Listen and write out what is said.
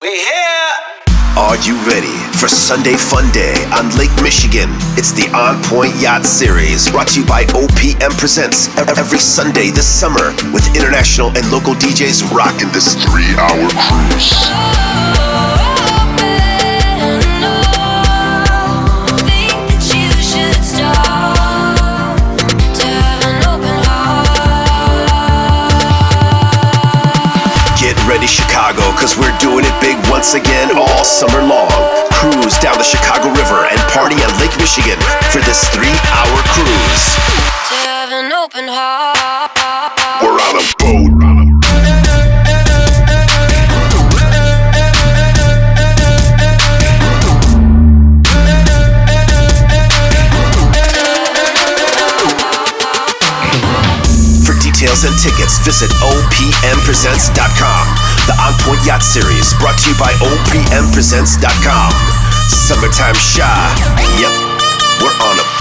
We here! Are you ready for Sunday Fun Day on Lake Michigan? It's the On Point Yacht Series, brought to you by OPM Presents every Sunday this summer, with international and local DJs rocking this 3-hour cruise. Get ready, Chicago, cause we're doing it big once again all summer long. Cruise down the Chicago River and party on Lake Michigan for this 3-hour cruise. To have an open heart. We're on a boat. For details and tickets, visit opmpresents.com. The On Point Yacht Series, brought to you by opmpresents.com. Summertime Shy. Yep, we're on a